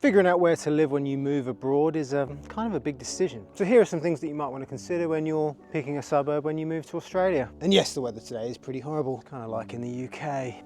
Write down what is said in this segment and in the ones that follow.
Figuring out where to live when you move abroad is kind of a big decision. So here are some things that you might want to consider when you're picking a suburb when you move to Australia. And yes, the weather today is pretty horrible, kind of like in the UK.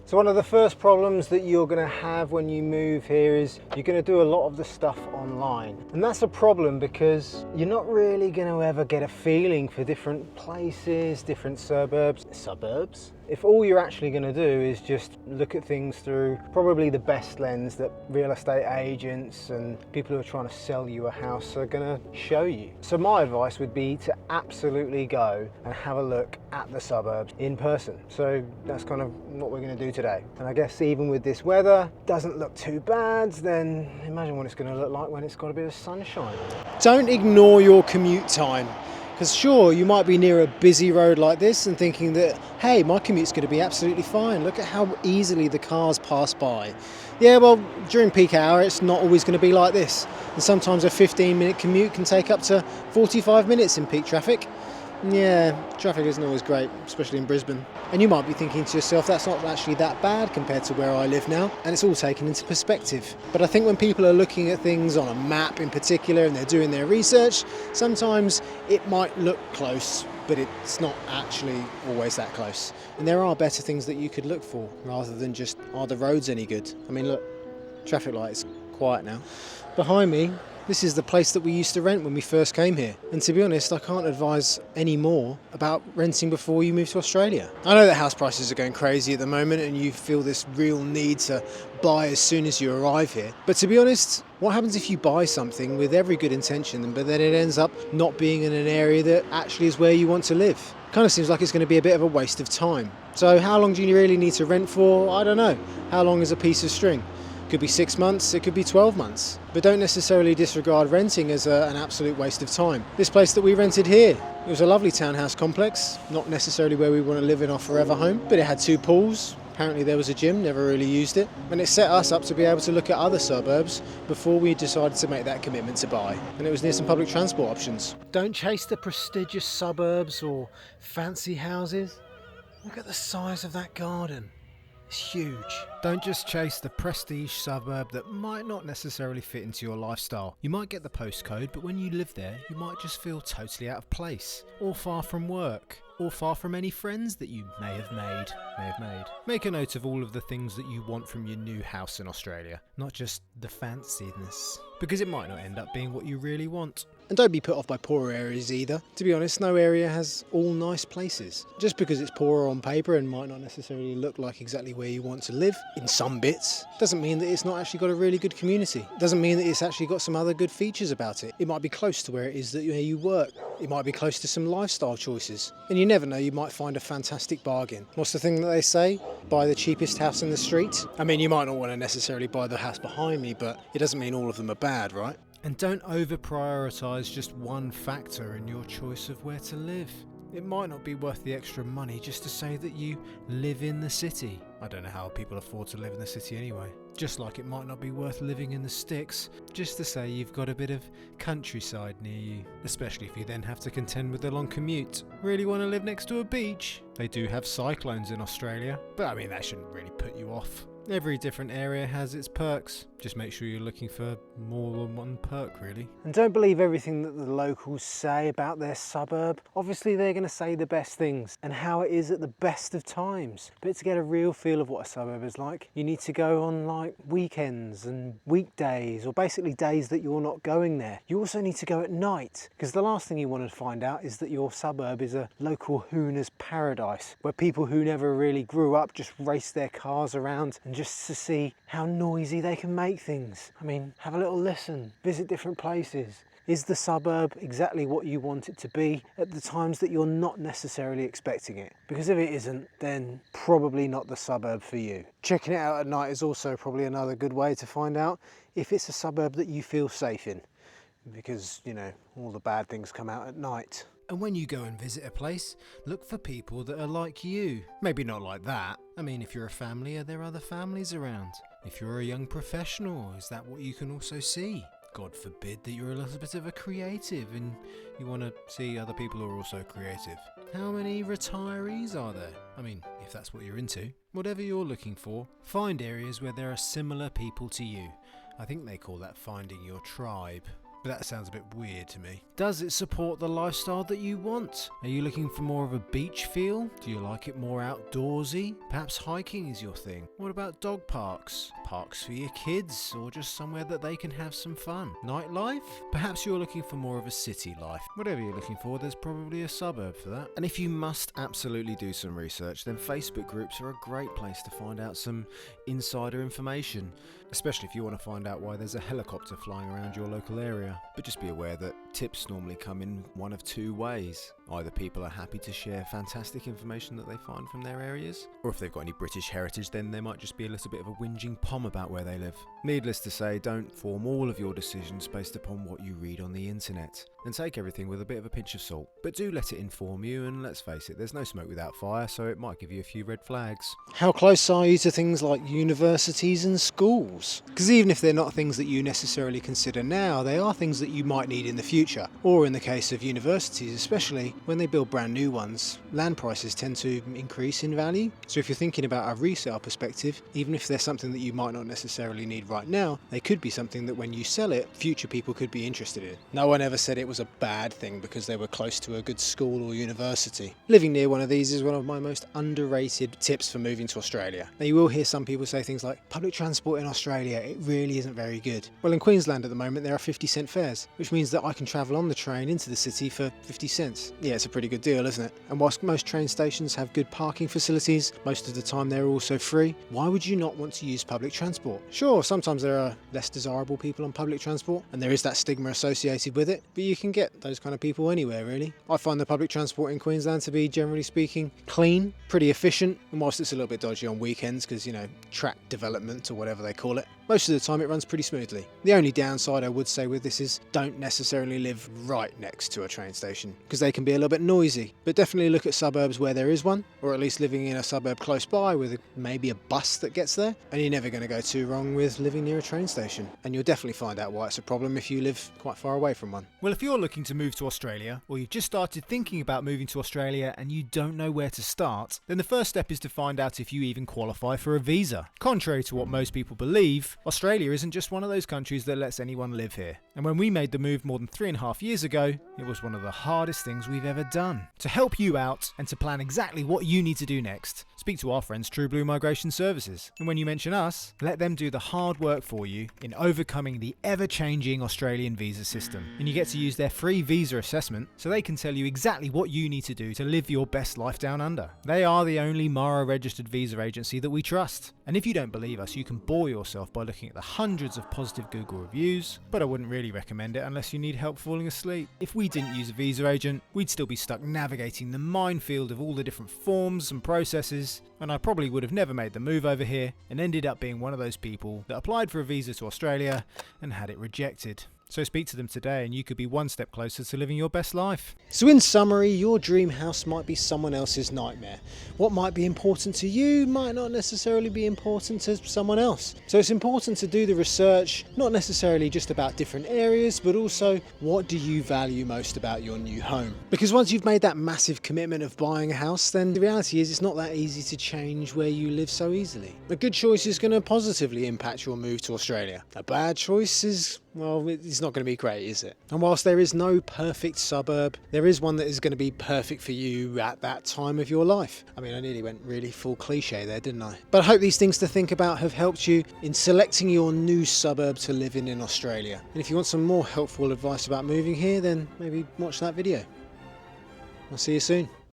So one of the first problems that you're going to have when you move here is you're going to do a lot of the stuff online. And that's a problem because you're not really going to ever get a feeling for different places, different suburbs. If all you're actually going to do is just look at things through probably the best lens that real estate agents and people who are trying to sell you a house are going to show you. So my advice would be to absolutely go and have a look at the suburbs in person. So that's kind of what we're going to do today. And I guess even with this weather, doesn't look too bad, then imagine what it's going to look like when it's got a bit of sunshine. Don't ignore your commute time. Because sure, you might be near a busy road like this and thinking that, hey, my commute's going to be absolutely fine. Look at how easily the cars pass by. Yeah, well, during peak hour, it's not always going to be like this. And sometimes a 15-minute commute can take up to 45 minutes in peak traffic. Yeah, traffic isn't always great, especially in Brisbane. And you might be thinking to yourself, that's not actually that bad compared to where I live now. And it's all taken into perspective. But I think when people are looking at things on a map in particular and they're doing their research, sometimes it might look close, but it's not actually always that close. And there are better things that you could look for rather than just, are the roads any good? I mean, look, traffic lights, quiet now. Behind me, this is the place that we used to rent when we first came here. And to be honest, I can't advise any more about renting before you move to Australia. I know that house prices are going crazy at the moment and you feel this real need to buy as soon as you arrive here. But to be honest, what happens if you buy something with every good intention, but then it ends up not being in an area that actually is where you want to live? Kind of seems like it's going to be a bit of a waste of time. So how long do you really need to rent for? I don't know. How long is a piece of string? It could be 6 months, it could be 12 months. But don't necessarily disregard renting as an absolute waste of time. This place that we rented here, it was a lovely townhouse complex, not necessarily where we want to live in our forever home, but it had 2 pools. Apparently there was a gym, never really used it. And it set us up to be able to look at other suburbs before we decided to make that commitment to buy. And it was near some public transport options. Don't chase the prestigious suburbs or fancy houses. Look at the size of that garden. It's huge. Don't just chase the prestige suburb that might not necessarily fit into your lifestyle. You might get the postcode, but when you live there, you might just feel totally out of place, or far from work, or far from any friends that you may have made. Make a note of all of the things that you want from your new house in Australia, not just the fanciness, because it might not end up being what you really want. And don't be put off by poorer areas either. To be honest, no area has all nice places. Just because it's poorer on paper and might not necessarily look like exactly where you want to live, in some bits, doesn't mean that it's not actually got a really good community. Doesn't mean that it's actually got some other good features about it. It might be close to where it is that you work. It might be close to some lifestyle choices. And you never know, you might find a fantastic bargain. What's the thing that they say? Buy the cheapest house in the street? I mean, you might not want to necessarily buy the house behind me, but it doesn't mean all of them are bad, right? And don't over-prioritise just one factor in your choice of where to live. It might not be worth the extra money just to say that you live in the city. I don't know how people afford to live in the city anyway. Just like it might not be worth living in the sticks just to say you've got a bit of countryside near you. Especially if you then have to contend with a long commute. Really want to live next to a beach? They do have cyclones in Australia, but I mean that shouldn't really put you off. Every different area has its perks. Just make sure you're looking for more than one perk, really. And don't believe everything that the locals say about their suburb. Obviously, they're going to say the best things and how it is at the best of times. But to get a real feel of what a suburb is like, you need to go on like weekends and weekdays, or basically days that you're not going there. You also need to go at night, because the last thing you want to find out is that your suburb is a local hooner's paradise, where people who never really grew up just race their cars around and just to see how noisy they can make things. I mean, have a little listen, visit different places. Is the suburb exactly what you want it to be at the times that you're not necessarily expecting it? Because if it isn't, then probably not the suburb for you. Checking it out at night is also probably another good way to find out if it's a suburb that you feel safe in. Because, you know, all the bad things come out at night. And when you go and visit a place, look for people that are like you. Maybe not like that. I mean, if you're a family, are there other families around? If you're a young professional, is that what you can also see? God forbid that you're a little bit of a creative and you want to see other people who are also creative. How many retirees are there? I mean, if that's what you're into. Whatever you're looking for, find areas where there are similar people to you. I think they call that finding your tribe. But that sounds a bit weird to me. Does it support the lifestyle that you want? Are you looking for more of a beach feel? Do you like it more outdoorsy? Perhaps hiking is your thing. What about dog parks? Parks for your kids, or just somewhere that they can have some fun? Nightlife? Perhaps you're looking for more of a city life. Whatever you're looking for, there's probably a suburb for that. And if you must absolutely do some research, then Facebook groups are a great place to find out some insider information, especially if you want to find out why there's a helicopter flying around your local area. But just be aware that tips normally come in one of two ways. Either people are happy to share fantastic information that they find from their areas, or if they've got any British heritage, then there might just be a little bit of a whinging pom about where they live. Needless to say, don't form all of your decisions based upon what you read on the internet, and take everything with a bit of a pinch of salt. But do let it inform you, and let's face it, there's no smoke without fire, so it might give you a few red flags. How close are you to things like universities and schools? Because even if they're not things that you necessarily consider now, they are things that you might need in the future, or in the case of universities especially, when they build brand new ones, land prices tend to increase in value. So if you're thinking about a resale perspective, even if they're something that you might not necessarily need right now, they could be something that when you sell it, future people could be interested in. No one ever said it was a bad thing because they were close to a good school or university. Living near one of these is one of my most underrated tips for moving to Australia. Now you will hear some people say things like, public transport in Australia, it really isn't very good. Well, in Queensland at the moment there are 50-cent fares, which means that I can travel on the train into the city for 50 cents. Yeah, it's a pretty good deal, isn't it? And whilst most train stations have good parking facilities, most of the time they're also free, why would you not want to use public transport? Sure, sometimes there are less desirable people on public transport, and there is that stigma associated with it, but you can get those kind of people anywhere, really. I find the public transport in Queensland to be, generally speaking, clean, pretty efficient, and whilst it's a little bit dodgy on weekends because, you know, track development or whatever they call it, most of the time it runs pretty smoothly. The only downside I would say with this is don't necessarily live right next to a train station because they can be a little bit noisy, but definitely look at suburbs where there is one, or at least living in a suburb close by with maybe a bus that gets there, and you're never going to go too wrong with living near a train station. And you'll definitely find out why it's a problem if you live quite far away from one. Well, if you're looking to move to Australia, or you've just started thinking about moving to Australia and you don't know where to start, then the first step is to find out if you even qualify for a visa. Contrary to what most people believe, Australia isn't just one of those countries that lets anyone live here. And when we made the move more than 3.5 years ago, it was one of the hardest things we've ever done. To help you out and to plan exactly what you need to do next, speak to our friends True Blue Migration Services. And when you mention us, let them do the hard work for you in overcoming the ever-changing Australian visa system. And you get to use their free visa assessment so they can tell you exactly what you need to do to live your best life down under. They are the only Mara registered visa agency that we trust. And if you don't believe us, you can bore yourself by looking at the hundreds of positive Google reviews, but I wouldn't really recommend it unless you need help falling asleep. If we didn't use a visa agent, we'd still be stuck navigating the minefield of all the different forms and processes, and I probably would have never made the move over here and ended up being one of those people that applied for a visa to Australia and had it rejected. So speak to them today and you could be one step closer to living your best life. So in summary, your dream house might be someone else's nightmare. What might be important to you might not necessarily be important to someone else. So it's important to do the research, not necessarily just about different areas, but also what do you value most about your new home? Because once you've made that massive commitment of buying a house, then the reality is it's not that easy to change where you live so easily. A good choice is going to positively impact your move to Australia. A bad choice is, well, it's not going to be great, is it? And whilst there is no perfect suburb, there is one that is going to be perfect for you at that time of your life. I mean, I nearly went really full cliche there, didn't I? But I hope these things to think about have helped you in selecting your new suburb to live in Australia. And if you want some more helpful advice about moving here, then maybe watch that video. I'll see you soon.